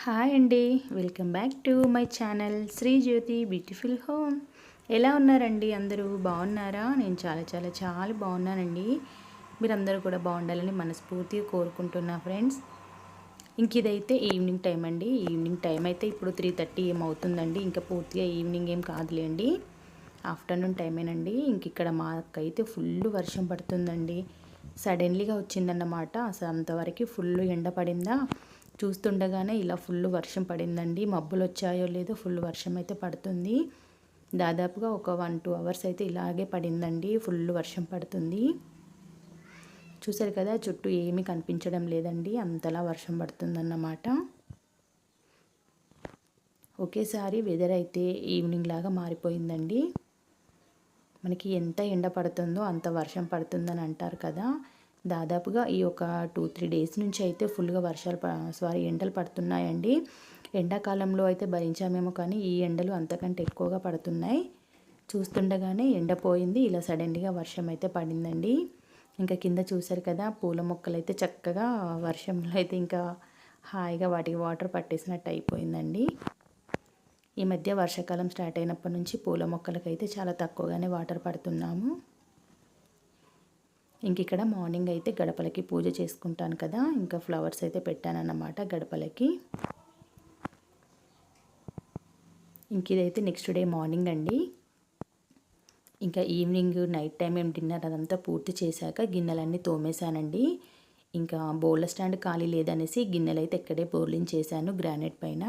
Hi అండి. Welcome back to my channel Sri Jyothi beautiful home. ఎలా ఉన్నారండి? అందరూ బాగున్నారా? నేను చాలా చాలా చాలా బాగున్నానండి. మీరందరూ కూడా బాగుండాలని మనస్ఫూర్తిగా కోరుకుంటున్నా ఫ్రెండ్స్. ఇంక ఇదైతే ఈవినింగ్ టైం అండి. ఈవినింగ్ టైం అయితే ఇప్పుడు 3:30 ఏమవుతుందండి. ఇంకా పూర్తిగా ఈవినింగ్ ఏం కాదులేండి, ఆఫ్టర్నూన్ టైమేనండి. ఇంక ఇక్కడ మాకైతే ఫుల్ వర్షం పడుతుందండి. సడన్లీగా వచ్చిందన్నమాట. అసలు అంతవరకు ఫుల్ ఎండ పడిందా, చూస్తుండగానే ఇలా ఫుల్ వర్షం పడిందండి. మబ్బులు వచ్చాయో లేదో ఫుల్ వర్షం అయితే పడుతుంది. దాదాపుగా ఒక 1-2 అవర్స్ అయితే ఇలాగే పడిందండి. ఫుల్ వర్షం పడుతుంది. చూసారు కదా, చుట్టూ ఏమీ కనిపించడం లేదండి, అంతలా వర్షం పడుతుందన్నమాట. ఒకేసారి వెదర్ అయితే ఈవినింగ్ లాగా మారిపోయిందండి. మనకి ఎంత ఎండ పడుతుందో అంత వర్షం పడుతుందని అంటారు కదా. దాదాపుగా ఈ ఒక 2-3 డేస్ నుంచి అయితే ఫుల్గా ఎండలు పడుతున్నాయండి. ఎండాకాలంలో అయితే భరించామేమో, కానీ ఈ ఎండలు అంతకంటే ఎక్కువగా పడుతున్నాయి. చూస్తుండగానే ఎండపోయింది, ఇలా సడన్గా వర్షం అయితే పడిందండి. ఇంకా కింద చూసారు కదా, పూల మొక్కలు అయితే చక్కగా వర్షంలో అయితే ఇంకా హాయిగా వాటికి వాటర్ పట్టేసినట్టు అయిపోయిందండి. ఈ మధ్య వర్షాకాలం స్టార్ట్ అయినప్పటి నుంచి పూల మొక్కలకైతే చాలా తక్కువగానే వాటర్ పడుతున్నాము. ఇంక ఇక్కడ మార్నింగ్ అయితే గడపలకి పూజ చేసుకుంటాను కదా, ఇంకా ఫ్లవర్స్ అయితే పెట్టానన్నమాట గడపలకి. ఇంక ఇదైతే నెక్స్ట్ డే మార్నింగ్ అండి. ఇంకా ఈవినింగ్ నైట్ టైం ఏం డిన్నర్ అదంతా పూర్తి చేశాక గిన్నెలన్నీ తోమేశానండి. ఇంకా బౌల్ల స్టాండ్ ఖాళీ లేదనేసి గిన్నెలు అయితే ఇక్కడే బోర్లించేసాను గ్రానైట్ పైన.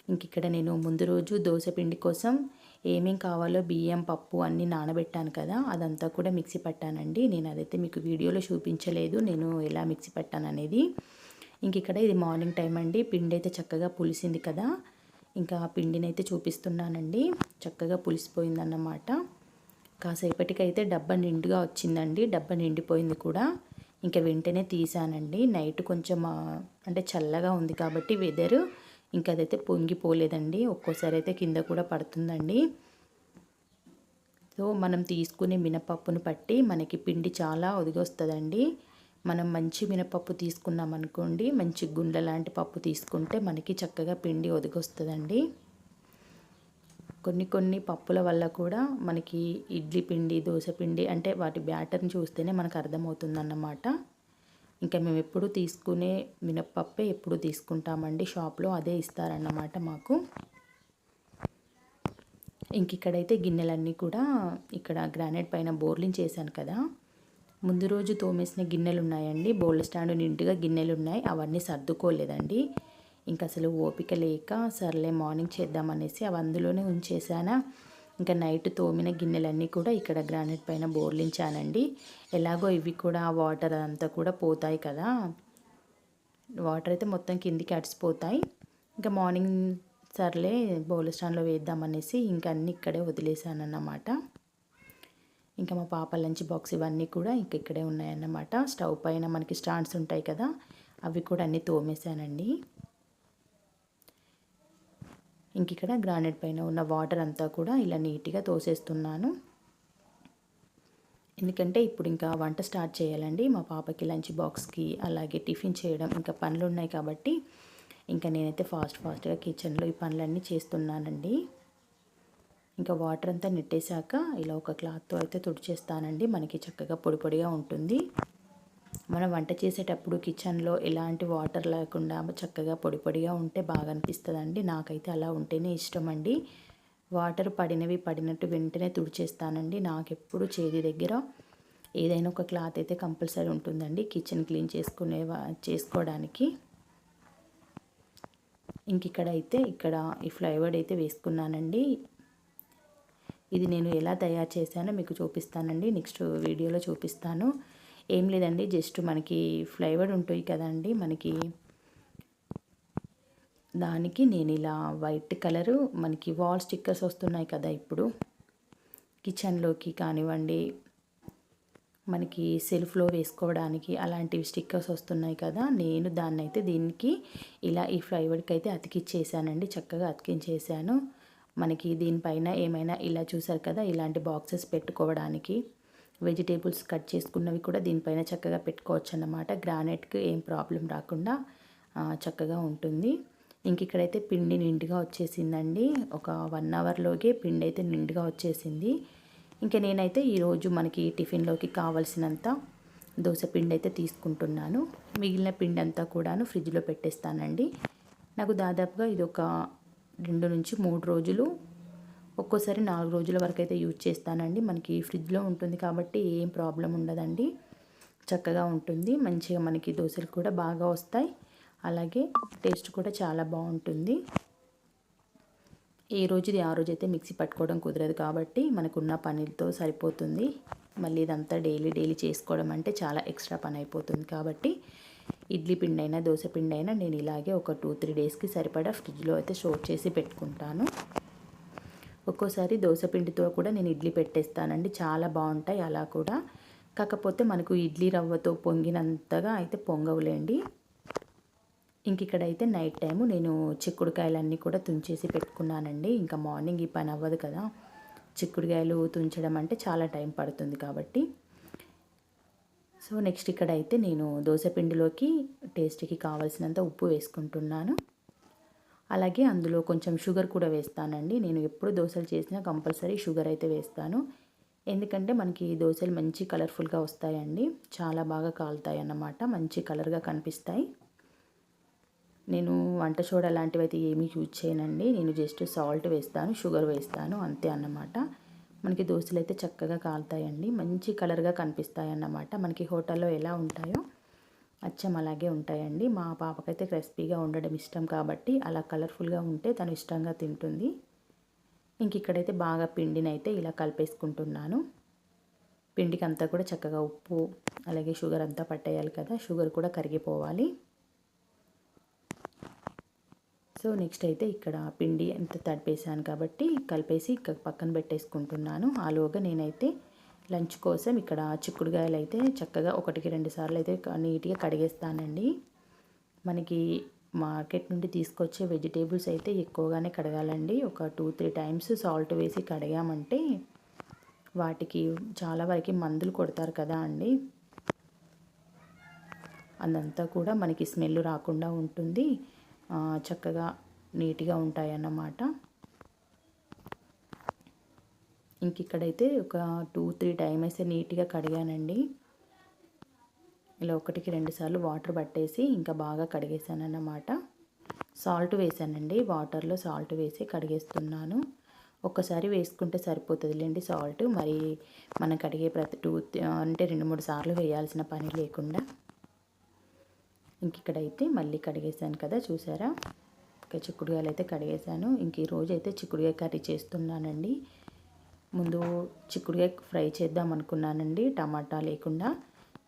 ఇంక ఇక్కడ నేను ముందు రోజు దోశ పిండి కోసం ఏమేం కావాలో బియ్యం, పప్పు అన్నీ నానబెట్టాను కదా, అదంతా కూడా మిక్సీ పట్టానండి. నేను అదైతే మీకు వీడియోలో చూపించలేదు, నేను ఎలా మిక్సీ పట్టాను అనేది. ఇంక ఇక్కడ ఇది మార్నింగ్ టైం అండి. పిండి అయితే చక్కగా పులిసింది కదా, ఇంకా పిండిని అయితే చూపిస్తున్నానండి. చక్కగా పులిసిపోయిందన్నమాట. కాసేపటికైతే డబ్బా నిండుగా వచ్చిందండి. డబ్బా నిండిపోయింది కూడా. ఇంకా వెంటనే తీసానండి. నైట్ కొంచెం అంటే చల్లగా ఉంది కాబట్టి వెదరు, ఇంకా అదైతే పొంగిపోలేదండి. ఒక్కోసారి అయితే కింద కూడా పడుతుందండి. సో మనం తీసుకునే మినపప్పును బట్టి మనకి పిండి చాలా ఒదిగొస్తుందండి. మనం మంచి మినపప్పు తీసుకున్నాం అనుకోండి, మంచి గుండ్ల లాంటి పప్పు తీసుకుంటే మనకి చక్కగా పిండి ఒదిగొస్తుందండి. కొన్ని పప్పుల వల్ల కూడా మనకి ఇడ్లీ పిండి, దోశ పిండి అంటే వాటి బ్యాటర్ని చూస్తేనే మనకు అర్థమవుతుందన్నమాట. ఇంకా మేము ఎప్పుడు తీసుకునే మినప్పప్పే ఎప్పుడు తీసుకుంటామండి. షాప్లో అదే ఇస్తారన్నమాట మాకు. ఇంక ఇక్కడైతే గిన్నెలన్నీ కూడా ఇక్కడ గ్రానైట్ పైన బోర్లింగ్ చేశాను కదా, ముందు రోజు తోమేసిన గిన్నెలు ఉన్నాయండి. బౌల్ స్టాండ్ నిండుగా గిన్నెలు ఉన్నాయి, అవన్నీ సర్దుకోలేదండి. ఇంకా అసలు ఓపిక లేక సర్లే మార్నింగ్ చేద్దామనేసి అవి అందులోనే ఉంచేసానా. ఇంకా నైట్ తోమిన గిన్నెలన్నీ కూడా ఇక్కడ గ్రానైట్ పైన బోర్లించానండి. ఎలాగో ఇవి కూడా వాటర్ అంతా కూడా పోతాయి కదా, వాటర్ అయితే మొత్తం కిందికి అడిసిపోతాయి. ఇంకా మార్నింగ్ సర్లే బౌల్ స్టాండ్లో వేద్దామనేసి ఇంకా అన్నీ ఇక్కడే వదిలేసాను అన్నమాట. ఇంకా మా పాప లంచ్ బాక్స్ ఇవన్నీ కూడా ఇంక ఇక్కడే ఉన్నాయన్నమాట. స్టవ్ పైన మనకి స్టాండ్స్ ఉంటాయి కదా, అవి కూడా అన్నీ తోమేశానండి. ఇంక ఇక్కడ గ్రానైట్ పైన ఉన్న వాటర్ అంతా కూడా ఇలా నీట్గా తోసేస్తున్నాను. ఎందుకంటే ఇప్పుడు ఇంకా వంట స్టార్ట్ చేయాలండి. మా పాపకి లంచ్ బాక్స్కి అలాగే టిఫిన్ చేయడం ఇంకా పనులు ఉన్నాయి కాబట్టి ఇంకా నేనైతే ఫాస్ట్గా కిచెన్లో ఈ పనులన్నీ చేస్తున్నానండి. ఇంకా వాటర్ అంతా నెట్టేశాక ఇలా ఒక క్లాత్తో అయితే తుడిచేస్తానండి. మనకి చక్కగా పొడి పొడిగా ఉంటుంది. మనం వంట చేసేటప్పుడు కిచెన్లో ఎలాంటి వాటర్ లేకుండా చక్కగా పొడి పొడిగా ఉంటే బాగా అనిపిస్తుందండి. నాకైతే అలా ఉంటేనే ఇష్టం అండి. వాటర్ పడినట్టు వెంటనే తుడిచేస్తానండి. నాకెప్పుడు చేతి దగ్గర ఏదైనా ఒక క్లాత్ అయితే కంపల్సరీ ఉంటుందండి కిచెన్ క్లీన్ చేసుకోవడానికి. ఇంక ఇక్కడ ఈ ఫ్లైవుడ్ అయితే వేసుకున్నానండి. ఇది నేను ఎలా తయారు చేశానో మీకు చూపిస్తానండి, నెక్స్ట్ వీడియోలో చూపిస్తాను. ఏం లేదండి, జస్ట్ మనకి ఫ్లైవుడ్ ఉంటాయి కదండి, మనకి దానికి నేను ఇలా వైట్ కలరు మనకి వాల్ స్టిక్కర్స్ వస్తున్నాయి కదా ఇప్పుడు కిచెన్లోకి కానివ్వండి, మనకి సెల్ఫ్లో వేసుకోవడానికి అలాంటివి స్టిక్కర్స్ వస్తున్నాయి కదా, నేను దీనికి ఇలా ఈ ఫ్లైవుడ్కి అయితే అతికిచ్చేసానండి. చక్కగా అతికించేసాను. మనకి దీనిపైన ఏమైనా ఇలా చూసారు కదా, ఇలాంటి బాక్సెస్ పెట్టుకోవడానికి వెజిటేబుల్స్ కట్ చేసుకున్నవి కూడా దీనిపైన చక్కగా పెట్టుకోవచ్చు అన్నమాట. గ్రానైట్కి ఏం ప్రాబ్లం రాకుండా చక్కగా ఉంటుంది. ఇంక ఇక్కడైతే పిండి నిండుగా వచ్చేసిందండి. ఒక 1 అవర్లోగే పిండి అయితే నిండుగా వచ్చేసింది. ఇంక నేనైతే ఈరోజు మనకి టిఫిన్లోకి కావాల్సినంత దోస పిండి అయితే తీసుకుంటున్నాను. మిగిలిన పిండి అంతా కూడాను ఫ్రిడ్జ్లో పెట్టేస్తానండి. నాకు దాదాపుగా ఇది ఒక 2 నుంచి 3 రోజులు, ఒక్కోసారి 4 రోజుల వరకు అయితే యూజ్ చేస్తానండి. మనకి ఫ్రిడ్జ్లో ఉంటుంది కాబట్టి ఏం ప్రాబ్లం ఉండదండి. చక్కగా ఉంటుంది. మంచిగా మనకి దోశలు కూడా బాగా వస్తాయి. అలాగే టేస్ట్ కూడా చాలా బాగుంటుంది. ఏ రోజుది ఆ రోజైతే మిక్సీ పట్టుకోవడం కుదరదు కాబట్టి మనకున్న పనితో సరిపోతుంది. మళ్ళీ ఇదంతా డైలీ చేసుకోవడం అంటే చాలా ఎక్స్ట్రా పని అయిపోతుంది కాబట్టి ఇడ్లీ పిండి అయినా దోశ పిండి అయినా నేను ఇలాగే ఒక 2-3 డేస్కి సరిపడా ఫ్రిడ్జ్లో అయితే స్టోర్ చేసి పెట్టుకుంటాను. ఒక్కోసారి దోశ పిండితో కూడా నేను ఇడ్లీ పెట్టేస్తానండి. చాలా బాగుంటాయి అలా కూడా. కాకపోతే మనకు ఇడ్లీ రవ్వతో పొంగినంతగా అయితే పొంగవులేండి. ఇంక ఇక్కడైతే నైట్ టైము నేను చిక్కుడుకాయలన్నీ కూడా తుంచేసి పెట్టుకున్నానండి. ఇంకా మార్నింగ్ ఈ పని అవ్వదు కదా, చిక్కుడుకాయలు తుంచడం అంటే చాలా టైం పడుతుంది కాబట్టి. సో నెక్స్ట్ ఇక్కడైతే నేను దోశ పిండిలోకి టేస్ట్కి కావాల్సినంత ఉప్పు వేసుకుంటున్నాను. అలాగే అందులో కొంచెం షుగర్ కూడా వేస్తానండి. నేను ఎప్పుడు దోశలు చేసినా కంపల్సరీ షుగర్ అయితే వేస్తాను. ఎందుకంటే మనకి దోశలు మంచి కలర్ఫుల్గా వస్తాయండి. చాలా బాగా కాలుతాయి అన్నమాట. మంచి కలర్గా కనిపిస్తాయి. నేను వంట సోడా లాంటివి అయితే ఏమీ యూజ్ చేయనండి. నేను జస్ట్ సాల్ట్ వేస్తాను, షుగర్ వేస్తాను, అంతే అన్నమాట. మనకి దోశలు అయితే చక్కగా కాలుతాయండి. మంచి కలర్గా కనిపిస్తాయి అన్నమాట. మనకి హోటల్లో ఎలా ఉంటాయో అచ్చం అలాగే ఉంటాయండి. మా పాపకైతే క్రిస్పీగా ఉండడం ఇష్టం కాబట్టి అలా కలర్ఫుల్గా ఉంటే తను ఇష్టంగా తింటుంది. ఇంక ఇక్కడైతే బాగా పిండిని అయితే ఇలా కలిపేసుకుంటున్నాను. పిండికి అంతా కూడా చక్కగా ఉప్పు అలాగే షుగర్ అంతా పట్టేయాలి కదా, షుగర్ కూడా కరిగిపోవాలి. సో నెక్స్ట్ అయితే ఇక్కడ పిండి ఎంత తడిపేసాను కాబట్టి కలిపేసి పక్కన పెట్టేసుకుంటున్నాను. ఆలోగా నేనైతే లంచ్ కోసం ఇక్కడ చిక్కుడుకాయలు అయితే చక్కగా 1-2 సార్లు అయితే నీట్గా కడిగేస్తానండి. మనకి మార్కెట్ నుండి తీసుకొచ్చే వెజిటేబుల్స్ అయితే ఎక్కువగానే కడగాలండి. ఒక 2-3 టైమ్స్ సాల్ట్ వేసి కడిగామంటే వాటికి చాలా వరకు మందులు కొడతారు కదా అండి. అదంతా కూడా మనకి స్మెల్ రాకుండా ఉంటుంది. చక్కగా నీట్గా ఉంటాయన్నమాట. ఇంక ఇక్కడైతే ఒక 2-3 టైమ్ అయితే నీట్గా కడిగానండి. ఇలా 1-2 సార్లు వాటర్ పట్టేసి ఇంకా బాగా కడిగేసాను అన్నమాట. సాల్ట్ వేసానండి, వాటర్లో సాల్ట్ వేసి కడిగేస్తున్నాను. ఒక్కసారి వేసుకుంటే సరిపోతుందిలేండి సాల్ట్. మరి మనం కడిగే ప్రతి 2-3 సార్లు వేయాల్సిన పని లేకుండా. ఇంక ఇక్కడైతే మళ్ళీ కడిగేసాను కదా, చూసారా. ఇంకా చిక్కుడుకాయలు అయితే కడిగేసాను. ఇంక ఈరోజు అయితే చిక్కుడుకాయ కర్రీ చేస్తున్నానండి. ముందు చిక్కుడుకాయ ఫ్రై చేద్దాం అనుకున్నానండి టమాటా లేకుండా.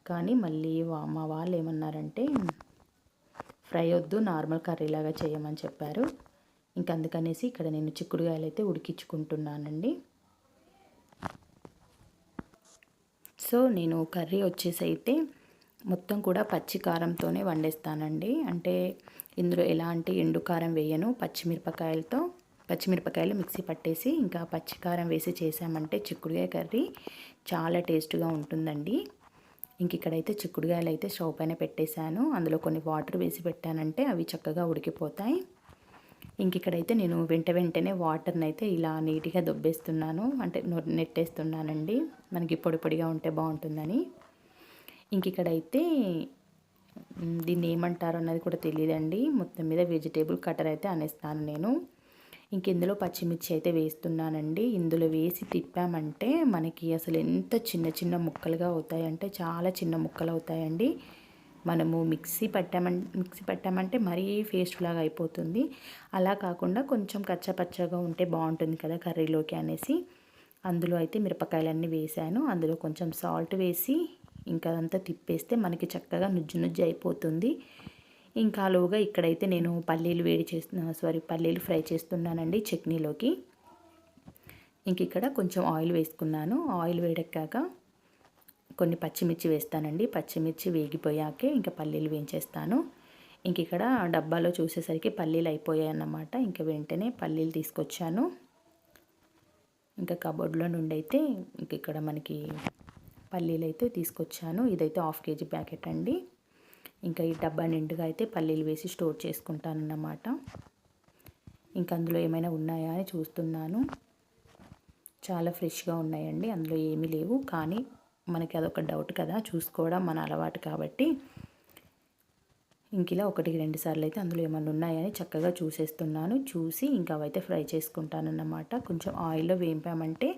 కానీ మళ్ళీ మా వాళ్ళు ఏమన్నారంటే ఫ్రై వద్దు, నార్మల్ కర్రీలాగా చేయమని చెప్పారు. ఇంకా అందుకనేసి ఇక్కడ నేను చిక్కుడుకాయలు అయితే ఉడికించుకుంటున్నానండి. సో నేను కర్రీ వచ్చేసి అయితే మొత్తం కూడా పచ్చి కారంతోనే వండేస్తానండి. అంటే ఇందులో ఎలాంటి ఎండు కారం వేయను. పచ్చిమిరపకాయలు మిక్సీ పట్టేసి ఇంకా పచ్చి కారం వేసి చేసామంటే చిక్కుడుకాయ కర్రీ చాలా టేస్ట్గా ఉంటుందండి. ఇంక ఇక్కడైతే చిక్కుడుకాయలు అయితే స్టవ్ పైన పెట్టేశాను. అందులో కొన్ని వాటర్ వేసి పెట్టానంటే అవి చక్కగా ఉడికిపోతాయి. ఇంక ఇక్కడైతే నేను వెంటనే వాటర్ని అయితే ఇలా నీట్గా దొబ్బేస్తున్నాను, అంటే నెట్టేస్తున్నానండి. మనకి పొడి పొడిగా ఉంటే బాగుంటుందని. ఇంక ఇక్కడైతే దీన్ని ఏమంటారో అన్నది కూడా తెలియదండి. మొత్తం మీద వెజిటేబుల్ కటర్ అయితే అనేస్తాను నేను. ఇంక ఇందులో పచ్చిమిర్చి అయితే వేస్తున్నానండి. ఇందులో వేసి తిప్పామంటే మనకి అసలు ఎంత చిన్న ముక్కలుగా అవుతాయంటే చాలా చిన్న ముక్కలు అవుతాయండి. మనము మిక్సీ పట్టామంటే మరీ పేస్ట్ లాగా అయిపోతుంది. అలా కాకుండా కొంచెం కచ్చపచ్చగా ఉంటే బాగుంటుంది కదా కర్రీలోకి అనేసి అందులో అయితే మిరపకాయలన్నీ వేసాను. అందులో కొంచెం సాల్ట్ వేసి ఇంకా అదంతా తిప్పేస్తే మనకి చక్కగా నుజ్జు అయిపోతుంది. ఇంకా ఆలోగా ఇక్కడైతే నేను పల్లీలు ఫ్రై చేస్తున్నానండి చట్నీలోకి. ఇంక ఇక్కడ కొంచెం ఆయిల్ వేసుకున్నాను. ఆయిల్ వేడెక్కాక కొన్ని పచ్చిమిర్చి వేస్తానండి. పచ్చిమిర్చి వేగిపోయాకే ఇంకా పల్లీలు వేయించేస్తాను. ఇంక ఇక్కడ డబ్బాలో చూసేసరికి పల్లీలు అయిపోయాయి అన్నమాట. ఇంకా వెంటనే పల్లీలు తీసుకొచ్చాను. ఇంకా కబోర్డ్లో నుండి అయితే ఇంక ఇక్కడ మనకి పల్లీలు అయితే తీసుకొచ్చాను. ఇదైతే 1/2 kg ప్యాకెట్ అండి. ఇంకా ఈ డబ్బా నిండుగా అయితే పల్లీలు వేసి స్టోర్ చేసుకుంటానన్నమాట. ఇంకా అందులో ఏమైనా ఉన్నాయా అని చూస్తున్నాను. చాలా ఫ్రెష్గా ఉన్నాయండి, అందులో ఏమీ లేవు. కానీ మనకి అదొక డౌట్ కదా, చూసుకోవడం మన అలవాటు కాబట్టి ఇంక ఇలా 1-2 సార్లు అయితే అందులో ఏమన్నా ఉన్నాయని చక్కగా చూసేస్తున్నాను. చూసి ఇంకా అవైతే ఫ్రై చేసుకుంటానన్నమాట. కొంచెం ఆయిల్లో వేంపామంటే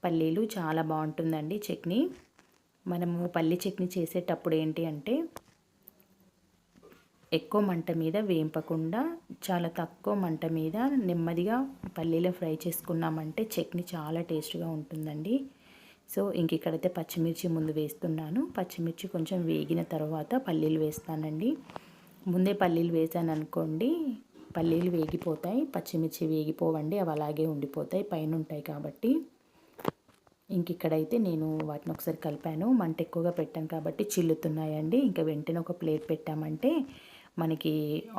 పల్లీలు చాలా బాగుంటుందండి చట్నీ. మనము పల్లీ చట్నీ చేసేటప్పుడు ఏంటి అంటే ఎక్కువ మంట మీద వేంపకుండా చాలా తక్కువ మంట మీద నెమ్మదిగా పల్లీలు ఫ్రై చేసుకున్నామంటే చట్నీ చాలా టేస్ట్గా ఉంటుందండి. సో ఇంక ఇక్కడైతే పచ్చిమిర్చి ముందు వేస్తున్నాను. పచ్చిమిర్చి కొంచెం వేగిన తర్వాత పల్లీలు వేస్తానండి. ముందే పల్లీలు వేసాను అనుకోండి, పల్లీలు వేగిపోతాయి, పచ్చిమిర్చి వేగిపోవండి, అవి అలాగే ఉండిపోతాయి, పైన ఉంటాయి కాబట్టి. ఇంక ఇక్కడైతే నేను వాటిని ఒకసారి కలిపాను. మంట ఎక్కువగా పెట్టాను కాబట్టి చిల్లుతున్నాయండి. ఇంకా వెంటనే ఒక ప్లేట్ పెట్టామంటే మనకి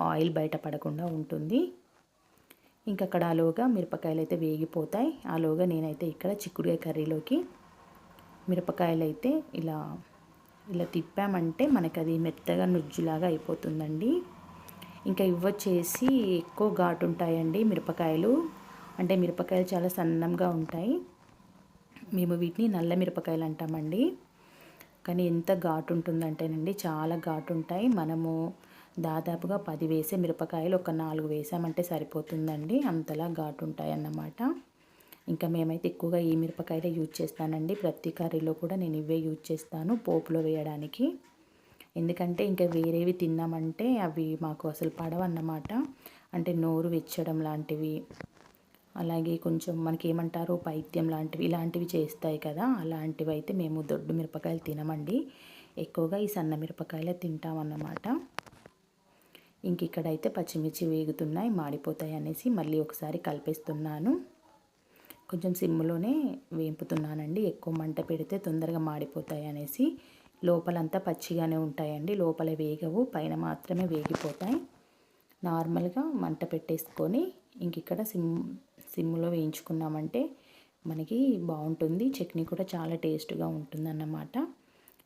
ఆయిల్ బయట పడకుండా ఉంటుంది. ఇంక అక్కడ ఆలోగా మిరపకాయలు అయితే వేగిపోతాయి. ఆలోగా నేనైతే ఇక్కడ చిక్కుడుకాయ కర్రీలోకి మిరపకాయలు అయితే ఇలా తిప్పామంటే మనకి అది మెత్తగా నుజ్జులాగా అయిపోతుందండి. ఇంకా ఇవ్వచ్చేసి ఎక్కువ ఘాటు ఉంటాయండి మిరపకాయలు. అంటే మిరపకాయలు చాలా సన్నంగా ఉంటాయి. మేము వీటిని నల్ల మిరపకాయలు అంటామండి. కానీ ఎంత ఘాటు ఉంటుందంటేనండి చాలా ఘాటు ఉంటాయి. మనము దాదాపుగా 10 వేసే మిరపకాయలు ఒక 4 వేసామంటే సరిపోతుందండి, అంతలా ఘాటు ఉంటాయి అన్నమాట. ఇంకా మేమైతే ఎక్కువగా ఈ మిరపకాయలే యూజ్ చేస్తానండి. ప్రతి కర్రీలో కూడా నేను ఇవే యూజ్ చేస్తాను పోపులో వేయడానికి. ఎందుకంటే ఇంకా వేరేవి తిన్నామంటే అవి మాకు అసలు పడవన్నమాట. అంటే నోరు వెచ్చడం లాంటివి, అలాగే కొంచెం మనకి ఏమంటారు పైత్యం లాంటివి, ఇలాంటివి చేస్తాయి కదా, అలాంటివి అయితే మేము దొడ్డు మిరపకాయలు తినమండి. ఎక్కువగా ఈ సన్న మిరపకాయలే తింటామన్నమాట. ఇంక ఇక్కడైతే పచ్చిమిర్చి వేగుతున్నాయి, మాడిపోతాయి అనేసి మళ్ళీ ఒకసారి కలిపేస్తున్నాను. కొంచెం సిమ్లోనే వేపుతున్నానండి, ఎక్కువ మంట పెడితే తొందరగా మాడిపోతాయి అనేసి. లోపలంతా పచ్చిగానే ఉంటాయండి, లోపల వేగవు, పైన మాత్రమే వేగిపోతాయి. నార్మల్గా మంట పెట్టేసుకొని ఇంక ఇక్కడ సిమ్లో వేయించుకున్నామంటే మనకి బాగుంటుంది. చట్నీ కూడా చాలా టేస్ట్గా ఉంటుందన్నమాట.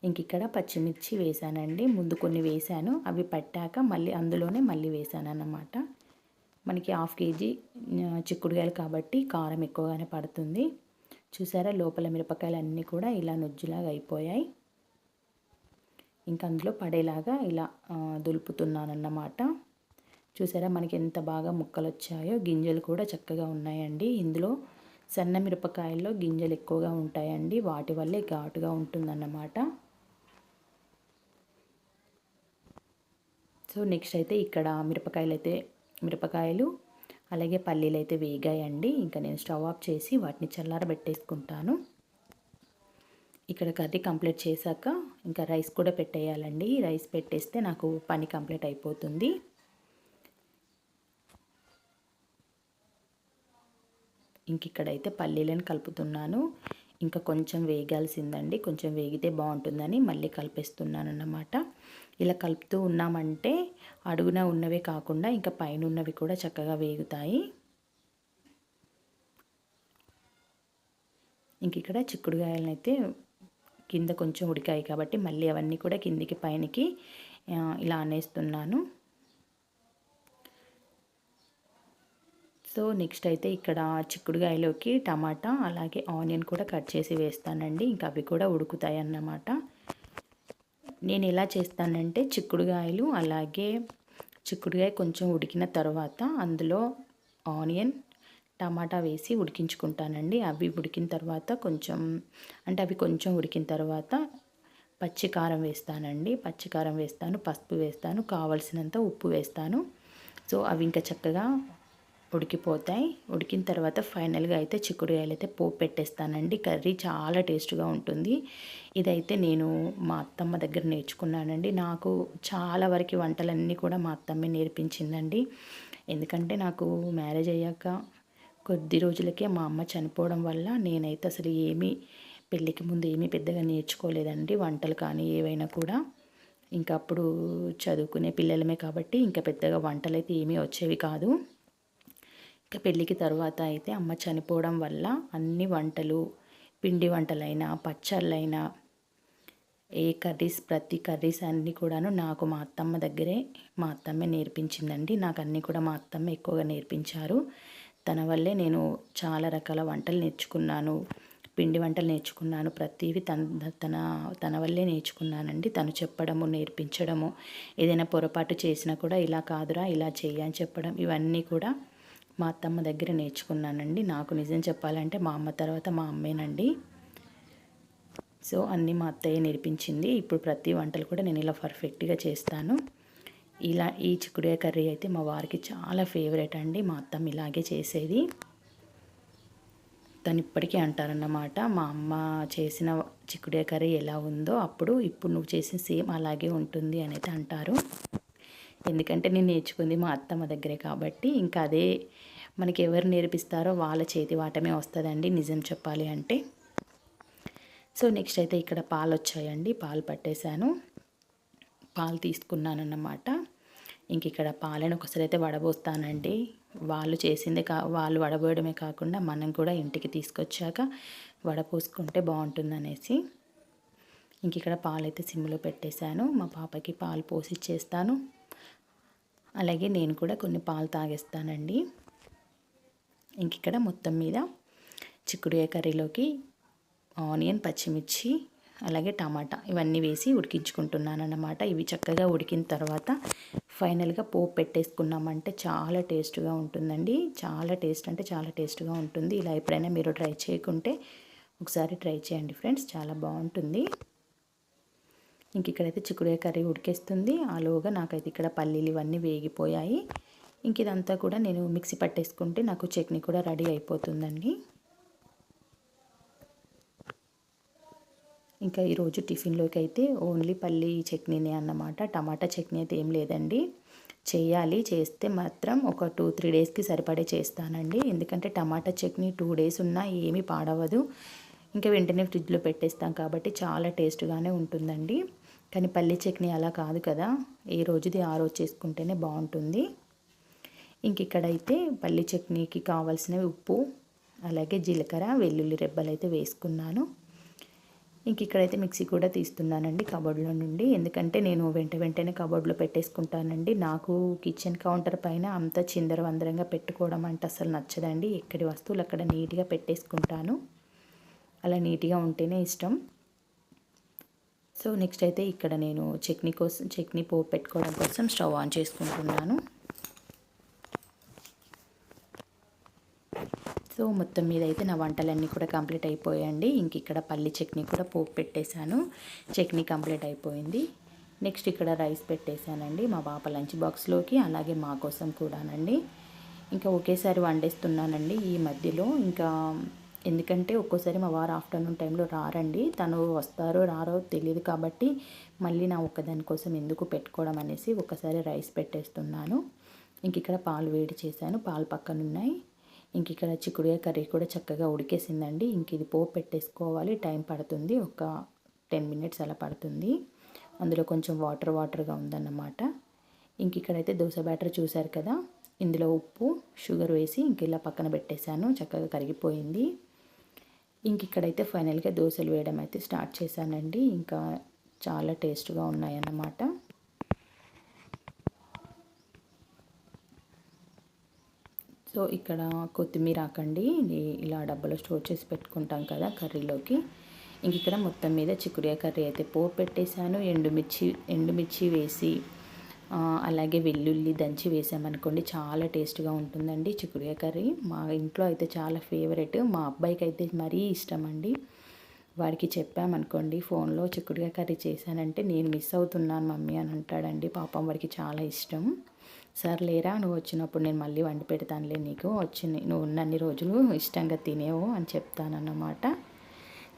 ఇంక ఇక్కడ పచ్చిమిర్చి వేసానండి. ముందు కొన్ని వేసాను, అవి పట్టాక మళ్ళీ అందులోనే మళ్ళీ వేసాను అన్నమాట. మనకి 1/2 కేజీ చిక్కుడుకాయలు కాబట్టి కారం ఎక్కువగానే పడుతుంది. చూసారా లోపల మిరపకాయలు అన్నీ కూడా ఇలా నుజ్జులాగా అయిపోయాయి. ఇంకా అందులో పడేలాగా ఇలా దులుపుతున్నానన్నమాట. చూసారా మనకి ఎంత బాగా ముక్కలు వచ్చాయో, గింజలు కూడా చక్కగా ఉన్నాయండి. ఇందులో సన్న మిరపకాయల్లో గింజలు ఎక్కువగా ఉంటాయండి, వాటి వల్లే ఘాటుగా ఉంటుందన్నమాట. సో నెక్స్ట్ అయితే ఇక్కడ మిరపకాయలు అలాగే పల్లీలు అయితే వేగాయండి. ఇంకా నేను స్టవ్ ఆఫ్ చేసి వాటిని చల్లారబెట్టేసుకుంటాను. ఇక్కడ కర్రీ కంప్లీట్ చేశాక ఇంకా రైస్ కూడా పెట్టేయాలండి. రైస్ పెట్టేస్తే నాకు పని కంప్లీట్ అయిపోతుంది. ఇంక ఇక్కడైతే పల్లీలను కలుపుతున్నాను. ఇంకా కొంచెం వేగాల్సిందండి, కొంచెం వేగితే బాగుంటుందని మళ్ళీ కలిపేస్తున్నాను అన్నమాట. ఇలా కలుపుతూ ఉన్నామంటే అడుగున ఉన్నవే కాకుండా ఇంకా పైన ఉన్నవి కూడా చక్కగా వేగుతాయి. ఇంక ఇక్కడ చిక్కుడుకాయలను అయితే కింద కొంచెం ఉడికాయి కాబట్టి మళ్ళీ అవన్నీ కూడా కిందికి పైనకి ఇలా అనేస్తున్నాను. సో నెక్స్ట్ అయితే ఇక్కడ చిక్కుడుకాయలోకి టమాటా అలాగే ఆనియన్ కూడా కట్ చేసి వేస్తానండి. ఇంకా అవి కూడా ఉడుకుతాయి అన్నమాట. నేను ఎలా చేస్తానంటే చిక్కుడుకాయ కొంచెం ఉడికిన తర్వాత అందులో ఆనియన్ టమాటా వేసి ఉడికించుకుంటానండి. అవి ఉడికిన తర్వాత అవి కొంచెం ఉడికిన తర్వాత పచ్చికారం వేస్తానండి. పచ్చికారం వేస్తాను, పసుపు వేస్తాను, కావలసినంత ఉప్పు వేస్తాను. సో అవి ఇంకా చక్కగా ఉడికిపోతాయి. ఉడికిన తర్వాత ఫైనల్గా అయితే చిక్కుడుకాయలు అయితే పోపు పెట్టేస్తానండి. కర్రీ చాలా టేస్ట్గా ఉంటుంది. ఇదైతే నేను మా అత్తమ్మ దగ్గర నేర్చుకున్నానండి. నాకు చాలా వరకు వంటలన్నీ కూడా మా అత్తమ్మే నేర్పించిందండి. ఎందుకంటే నాకు మ్యారేజ్ అయ్యాక కొద్ది రోజులకే మా అమ్మ చనిపోవడం వల్ల నేనైతే అసలు పెళ్ళికి ముందు ఏమీ పెద్దగా నేర్చుకోలేదండి, వంటలు కానీ ఏవైనా కూడా. ఇంకా అప్పుడు చదువుకునే పిల్లలమే కాబట్టి ఇంకా పెద్దగా వంటలు అయితే ఏమీ వచ్చేవి కాదు. ఇంకా పెళ్ళికి తర్వాత అయితే అమ్మ చనిపోవడం వల్ల అన్ని వంటలు, పిండి వంటలైనా పచ్చళ్ళైనా ప్రతి కర్రీస్ అన్నీ కూడాను నాకు మా అత్తమ్మ దగ్గరే మా అత్తమ్మే నేర్పించిందండి. నాకు అన్నీ కూడా మా అత్తమ్మ ఎక్కువగా నేర్పించారు. తన వల్లే నేను చాలా రకాల వంటలు నేర్చుకున్నాను. పిండి వంటలు నేర్చుకున్నాను. ప్రతీవి తన తన వల్లే నేర్చుకున్నానండి. తను చెప్పడము, నేర్పించడము, ఏదైనా పొరపాటు చేసినా కూడా ఇలా కాదురా ఇలా చెయ్యి అని చెప్పడం, ఇవన్నీ కూడా మా అత్తమ్మ దగ్గర నేర్చుకున్నానండి. నాకు నిజం చెప్పాలంటే మా అమ్మ తర్వాత మా అమ్మేనండి. సో అన్నీ మా అత్తయ్య నేర్పించింది. ఇప్పుడు ప్రతి వంటలు కూడా నేను ఇలా పర్ఫెక్ట్గా చేస్తాను. ఈ చిక్కుడుకాయ కర్రీ అయితే మా వారికి చాలా ఫేవరెట్ అండి. మా అత్తమ్మ ఇలాగే చేసేది. తను ఇప్పటికీ అంటారన్నమాట, మా అమ్మ చేసిన చిక్కుడుకాయ కర్రీ ఎలా ఉందో ఇప్పుడు నువ్వు చేసిన సేమ్ అలాగే ఉంటుంది అని అయితే అంటారు. ఎందుకంటే నేను నేర్చుకుంది మా అత్తమ్మ దగ్గరే కాబట్టి ఇంకా అదే మనకి ఎవరు నేర్పిస్తారో వాళ్ళ చేతి వాటమే వస్తుందండి నిజం చెప్పాలి అంటే. సో నెక్స్ట్ అయితే ఇక్కడ పాలు వచ్చాయండి. పాలు పట్టేశాను, పాలు తీసుకున్నానన్నమాట. ఇంక ఇక్కడ పాలను ఒకసారి అయితే వడబోస్తానండి. వాళ్ళు వడబోయడమే కాకుండా మనం కూడా ఇంటికి తీసుకొచ్చాక వడపోసుకుంటే బాగుంటుందనేసి ఇంక ఇక్కడ పాలు అయితే సిమ్లో పెట్టేశాను. మా పాపకి పాలు పోసిచ్చేస్తాను. అలాగే నేను కూడా కొన్ని పాలు తాగేస్తానండి. ఇంక ఇక్కడ మొత్తం మీద చిక్కుడుకాయ కర్రీలోకి ఆనియన్, పచ్చిమిర్చి, అలాగే టమాటా ఇవన్నీ వేసి ఉడికించుకుంటున్నాను అన్నమాట. ఇవి చక్కగా ఉడికిన తర్వాత ఫైనల్గా పోపు పెట్టేసుకున్నామంటే చాలా టేస్ట్గా ఉంటుందండి. చాలా టేస్ట్ అంటే చాలా టేస్ట్గా ఉంటుంది. ఇలా ఎప్పుడైనా మీరు ట్రై చేయకుంటే ఒకసారి ట్రై చేయండి ఫ్రెండ్స్, చాలా బాగుంటుంది. ఇంక ఇక్కడైతే చిక్కుడుకాయ కర్రీ ఉడికేస్తుంది. ఆలోగా నాకైతే ఇక్కడ పల్లీలు ఇవన్నీ వేగిపోయాయి. ఇంక ఇదంతా కూడా నేను మిక్సీ పట్టేసుకుంటే నాకు చట్నీ కూడా రెడీ అయిపోతుందండి. ఇంకా ఈరోజు టిఫిన్లోకి అయితే ఓన్లీ పల్లీ చట్నీనే అన్నమాట. టమాటా చట్నీ అయితే ఏం లేదండి. చేస్తే మాత్రం ఒక 2-3 డేస్కి సరిపడే చేస్తానండి. ఎందుకంటే టమాటా చట్నీ 2 డేస్ ఉన్నా ఏమీ పాడవదు. ఇంకా వెంటనే ఫ్రిడ్జ్లో పెట్టేస్తాం కాబట్టి చాలా టేస్ట్గానే ఉంటుందండి. కానీ పల్లీ చట్నీ అలా కాదు కదా, ఏ రోజుది ఆ రోజు చేసుకుంటేనే బాగుంటుంది. ఇంక ఇక్కడైతే పల్లీ చట్నీకి కావాల్సినవి ఉప్పు, అలాగే జీలకర్ర, వెల్లుల్లి రెబ్బలు అయితే వేసుకున్నాను. ఇంక ఇక్కడైతే మిక్సీ కూడా తీస్తున్నానండి కబోర్డ్లో నుండి. ఎందుకంటే నేను వెంటనే కబోర్డ్లో పెట్టేసుకుంటానండి. నాకు కిచెన్ కౌంటర్ పైన అంత చిందరవందరంగా పెట్టుకోవడం అంటే అసలు నచ్చదండి. ఎక్కడి వస్తువులు అక్కడ నీట్గా పెట్టేసుకుంటాను. అలా నీట్గా ఉంటేనే ఇష్టం. సో నెక్స్ట్ అయితే ఇక్కడ నేను చట్నీ పోపు పెట్టుకోవడం కోసం స్టవ్ ఆన్ చేసుకుంటున్నాను. సో మొత్తం మీద అయితే నా వంటలన్నీ కూడా కంప్లీట్ అయిపోయాయండి. ఇంక ఇక్కడ పల్లి చట్నీ కూడా పోపు పెట్టేశాను. చట్నీ కంప్లీట్ అయిపోయింది. నెక్స్ట్ ఇక్కడ రైస్ పెట్టేశానండి మా పాప లంచ్ బాక్స్లోకి, అలాగే మా కోసం కూడానండి. ఇంకా ఒకేసారి వండేస్తున్నానండి ఈ మధ్యలో. ఇంకా ఎందుకంటే ఒక్కోసారి మా వారు ఆఫ్టర్నూన్ టైంలో రారండి. తను వస్తారో రారో తెలియదు కాబట్టి మళ్ళీ నా ఒక్కదాని కోసం ఎందుకు పెట్టుకోవడం అనేసి ఒకసారి రైస్ పెట్టేస్తున్నాను. ఇంక ఇక్కడ పాలు వేడి చేశాను, పాలు పక్కన ఉన్నాయి. ఇంక ఇక్కడ చిక్కుడుకాయ కర్రీ కూడా చక్కగా ఉడికేసిందండి. ఇంక ఇది పోపు పెట్టేసుకోవాలి, టైం పడుతుంది, ఒక 10 మినిట్స్ అలా పడుతుంది. అందులో కొంచెం వాటర్గా ఉందన్నమాట. ఇంక ఇక్కడైతే దోశ బ్యాటర్ చూశారు కదా, ఇందులో ఉప్పు, షుగర్ వేసి ఇంక ఇలా పక్కన పెట్టేశాను, చక్కగా కరిగిపోయింది. ఇంక ఇక్కడైతే ఫైనల్గా దోశలు వేయడం అయితే స్టార్ట్ చేశానండి. ఇంకా చాలా టేస్ట్గా ఉన్నాయన్నమాట. సో ఇక్కడ కొత్తిమీర ఆకండి ఇలా డబ్బాలో స్టోర్ చేసి పెట్టుకుంటాం కదా కర్రీలోకి. ఇంక ఇక్కడ మొత్తం మీద చిక్కుడుకాయ కర్రీ అయితే పోపు పెట్టేశాను. ఎండుమిర్చి వేసి అలాగే వెల్లుల్లి దంచి వేసామనుకోండి చాలా టేస్ట్గా ఉంటుందండి చిక్కుడుకాయ కర్రీ. మా ఇంట్లో అయితే చాలా ఫేవరెట్. మా అబ్బాయికి అయితే మరీ ఇష్టం అండి. వాడికి చెప్పామనుకోండి ఫోన్లో చిక్కుడుకాయ కర్రీ చేశానంటే నేను మిస్ అవుతున్నాను మమ్మీ అని అంటాడండి. పాపం వాడికి చాలా ఇష్టం. సర్లేరా నువ్వు వచ్చినప్పుడు నేను మళ్ళీ వండి పెడతానులే, నీకు నువ్వు ఉన్నన్ని రోజులు ఇష్టంగా తినేవు అని చెప్తానన్నమాట.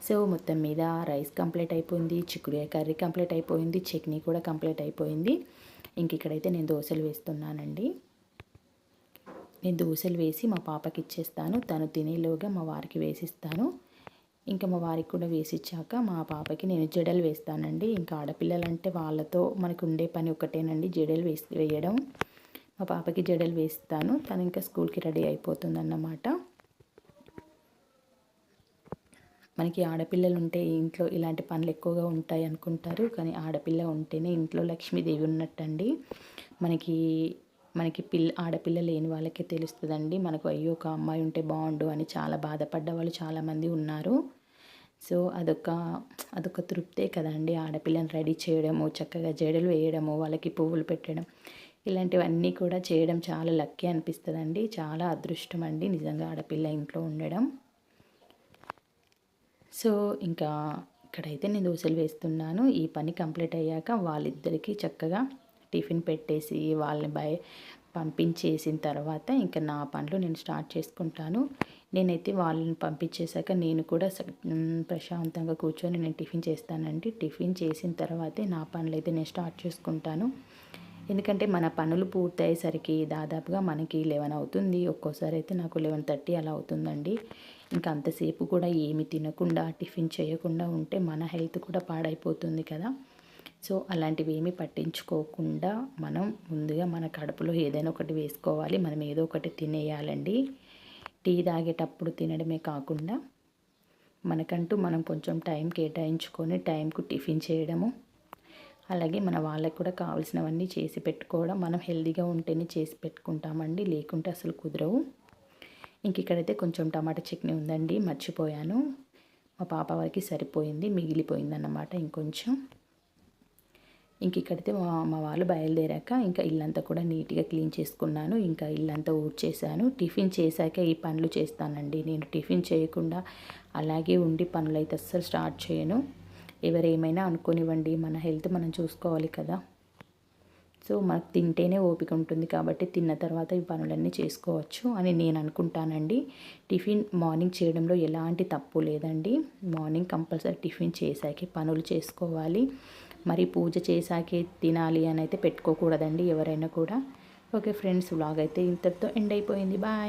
సో మొత్తం మీద రైస్ కంప్లీట్ అయిపోయింది, చిక్కుడుకాయ కర్రీ కంప్లీట్ అయిపోయింది, చట్నీ కూడా కంప్లీట్ అయిపోయింది. ఇంక ఇక్కడైతే నేను దోశలు వేస్తున్నానండి. నేను దోశలు వేసి మా పాపకి ఇచ్చేస్తాను, తను తినేలోగా మా వారికి వేసిస్తాను. ఇంకా మా వారికి కూడా వేసిచ్చాక మా పాపకి నేను జడలు వేస్తానండి. ఇంకా ఆడపిల్లలంటే వాళ్ళతో మనకు ఉండే పని ఒకటేనండి, జడలు వేయడం. మా పాపకి జడలు వేస్తాను, తను ఇంకా స్కూల్కి రెడీ అయిపోతుందన్నమాట. మనకి ఆడపిల్లలు ఉంటే ఇంట్లో ఇలాంటి పనులు ఎక్కువగా ఉంటాయి అనుకుంటారు, కానీ ఆడపిల్ల ఉంటేనే ఇంట్లో లక్ష్మీదేవి ఉన్నట్టండి. మనకి మనకి ఆడపిల్ల లేని వాళ్ళకే తెలుస్తుందండి. మనకు అయ్యో ఒక అమ్మాయి ఉంటే బాగుండు అని చాలా బాధపడ్డ వాళ్ళు చాలామంది ఉన్నారు. సో అదొక తృప్తే కదండి. ఆడపిల్లని రెడీ చేయడము, చక్కగా జడలు వేయడము, వాళ్ళకి పువ్వులు పెట్టడం, ఇలాంటివన్నీ కూడా చేయడం చాలా లక్కీ అనిపిస్తుందండి. చాలా అదృష్టం అండి నిజంగా ఆడపిల్ల ఇంట్లో ఉండడం. సో ఇంకా ఇక్కడైతే నేను దోశలు వేస్తున్నాను. ఈ పని కంప్లీట్ అయ్యాక వాళ్ళిద్దరికీ చక్కగా టిఫిన్ పెట్టేసి వాళ్ళని పంపించేసిన తర్వాత ఇంకా నా పనులు నేను స్టార్ట్ చేసుకుంటాను. నేనైతే వాళ్ళని పంపించేశాక నేను కూడా ప్రశాంతంగా కూర్చొని నేను టిఫిన్ చేస్తానండి. టిఫిన్ చేసిన తర్వాతే నా పనులు అయితే నేను స్టార్ట్ చేసుకుంటాను. ఎందుకంటే మన పనులు పూర్తయ్యేసరికి దాదాపుగా మనకి 11 అవుతుంది. ఒక్కోసారి అయితే నాకు 11:30 అలా అవుతుందండి. ఇంకా అంతసేపు కూడా ఏమి తినకుండా టిఫిన్ చేయకుండా ఉంటే మన హెల్త్ కూడా పాడైపోతుంది కదా. సో అలాంటివి ఏమీ పట్టించుకోకుండా మనం ముందుగా మన కడుపులో ఏదైనా ఒకటి వేసుకోవాలి. మనం ఏదో ఒకటి తినేయాలండి. టీ తాగేటప్పుడు తినడమే కాకుండా మనకంటూ మనం కొంచెం టైం కేటాయించుకొని టైంకు టిఫిన్ చేయడము, అలాగే మన వాళ్ళకి కూడా కావాల్సినవన్నీ చేసి పెట్టుకోవడం. మనం హెల్తీగా ఉంటేనే చేసి పెట్టుకుంటామండి, లేకుంటే అసలు కుదరవు. ఇంక ఇక్కడైతే కొంచెం టమాటా చట్నీ ఉందండి, మర్చిపోయాను. మా పాప వారికి సరిపోయింది, మిగిలిపోయిందన్నమాట ఇంకొంచెం. ఇంక ఇక్కడైతే మా వాళ్ళు బయలుదేరాక ఇంకా ఇల్లంతా కూడా నీట్గా క్లీన్ చేసుకున్నాను. ఇంకా ఇల్లంతా ఊడ్చేసాను. టిఫిన్ చేశాక ఈ పనులు చేస్తానండి. నేను టిఫిన్ చేయకుండా అలాగే ఉండి పనులు అయితే అస్సలు స్టార్ట్ చేయను. ఎవరేమైనా అనుకోనివ్వండి, మన హెల్త్ మనం చూసుకోవాలి కదా. సో మనకు తింటేనే ఓపిక ఉంటుంది కాబట్టి తిన్న తర్వాత ఈ పనులన్నీ చేసుకోవచ్చు అని నేను అనుకుంటానండి. టిఫిన్ మార్నింగ్ చేయడంలో ఎలాంటి తప్పు లేదండి. మార్నింగ్ కంపల్సరీ టిఫిన్ చేశాకే పనులు చేసుకోవాలి. మరి పూజ చేశాకే తినాలి అని అయితే పెట్టుకోకూడదండి ఎవరైనా కూడా. ఓకే ఫ్రెండ్స్, వ్లాగ్ అయితే ఇంతటితో ఎండ్ అయిపోయింది. బాయ్.